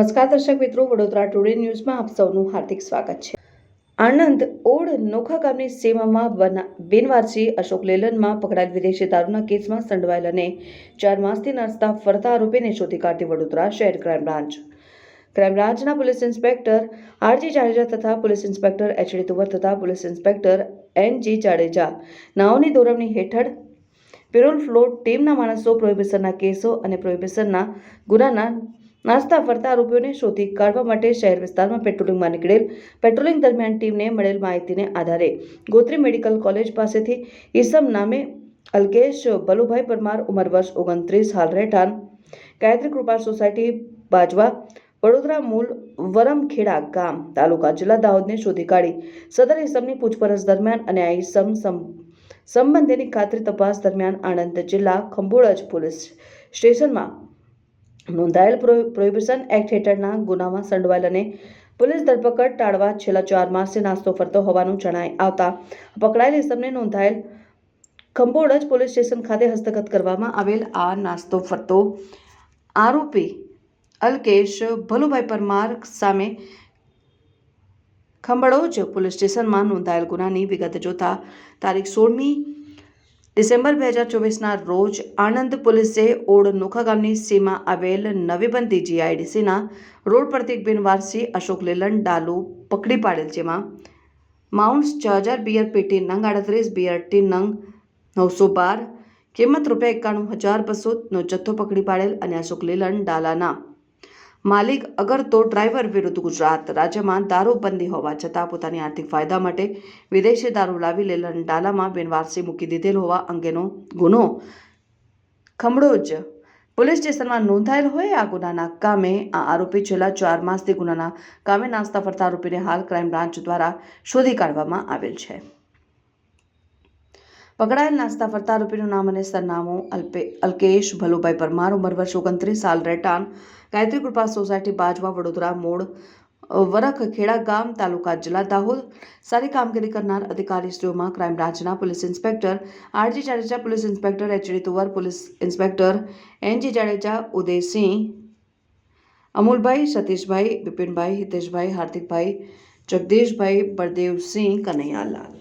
નમસ્કાર દર્શક મિત્રો, વડોદરા ટુડે ન્યૂઝમાં આપ સૌનું હાર્દિક સ્વાગત છે। આણંદ ઓડ નોખા ગામની સીમામાં બિનવારસી અશોક લેલનમાં પકડાયેલ વિદેશી દારૂના કેસમાં સંડોવાયેલ અને 4 માસથી નાસતા ફરતા આરોપીને શોધી કાઢતી વડોદરા શહેર ક્રાઇમ બ્રાન્ચના પોલીસ ઇન્સ્પેક્ટર આરજી જાડેજા તથા પોલીસ ઇન્સ્પેક્ટર એચડી તુવર તથા પોલીસ ઇન્સ્પેક્ટર એનજી જાડેજા નાઓની દોરવણી હેઠળ પેરોલ ફ્લોટ ટીમના માણસો પ્રોહિબિશનના કેસો અને પ્રોહિબિશનના ગુનાના નાસ્તા ફરતા આરોપીઓને શોધી કાઢવા માટે શહેર વિસ્તારમાં પેટ્રોલિંગમાં નીકળેલ પેટ્રોલિંગ દરમિયાન ટીમને મળેલ માહિતીને આધારે ગોત્રી મેડિકલ કોલેજ પાસેથી ઈસમ નામે અલ્કેશ ભલુભાઈ પરમાર, ઉંમર વર્ષ 29, હાલ રહેઠાણ ગાયત્રી કૃપા સોસાયટી, બાજવા, વડોદરા, મૂળ વરમખેડા ગામ, તાલુકા જિલ્લા દાહોદને શોધી કાઢી સદર ઈસમની પૂછપરછ દરમિયાન અને આ ઈસમ સંબંધીની ખાતરી તપાસ દરમિયાન આણંદ જિલ્લા ખંભોળજ પોલીસ સ્ટેશનમાં નોંધાયેલ પ્રોહિબિશન એક્ટ હેઠળના ગુનામાં સંડોવાયેલ અને પોલીસ ધરપકડ ટાળવા છેલ્લા 4 માસથી નાસ્તો ફરતો હોવાનું જણાઈ આવતા પકડાયેલ ઇસમને નોંધાયેલ ખંભોળજ પોલીસ સ્ટેશન ખાતે હસ્તગત કરવામાં આવેલ આ નાસ્તો ફરતો આરોપી અલ્કેશ ભલુભાઈ પરમાર સામે ખંભોળજ પોલીસ સ્ટેશનમાં નોંધાયેલ ગુનાની વિગત જોતા તારીખ 16મી ડિસેમ્બર 2024ના રોજ આણંદ પોલીસે ઓડ નોખા ગામની સીમા આવેલ નવી બનતી જીઆઈડીસીના રોડ પરથી એક બિનવારસી અશોક લેલન ડાલુ પકડી પાડેલ, જેમાં માઉન્ટ્સ 6000 બિયર પેટી નંગ 38 બિયર ટીન નંગ 912 કિંમત ₹91,200નો જથ્થો પકડી પાડેલ અને અશોક લેલન ડાલાના માલિક અગર તો ડ્રાઈવર વિરુદ્ધ ગુજરાત રાજ્યમાં દારૂબંધી હોવા છતાં પોતાની આર્થિક ફાયદા માટે વિદેશી દારૂ લાવી લેલન ડાલામાં બિનવારસી મૂકી દીધેલ હોવા અંગેનો ગુનો ખંભોળજ પોલીસ સ્ટેશનમાં નોંધાયેલ હોય આ ગુનાના કામે આ આરોપી છેલ્લા 4 માસથી ગુનાના કામે નાસ્તા ફરતા આરોપીને હાલ ક્રાઇમ બ્રાન્ચ દ્વારા શોધી કાઢવામાં આવેલ છે। પકડાયેલ નાસ્તા ફરતા આરોપીનું નામ અને સરનામું અલ્કેશ ભલુભાઈ પરમાર, ઉંમર વર્ષ 29, હાલ રહેઠાણ ગાયત્રી કૃપા સોસાયટી, બાજવા, વડોદરા, મૂળ વરખખેડા ગામ, તાલુકા જિલ્લા દાહોદ। સારી કામગીરી કરનાર અધિકારીશ્રીઓમાં ક્રાઇમ બ્રાન્ચના police inspector RG Jadeja, police inspector HD Tuvar, police inspector NG Jadeja, Udaysinh, Amulbhai, Satishbhai, Bipinbhai, Hiteshbhai, Hardikbhai, Jagdishbhai, Baldevsinh, Kanaiyalal.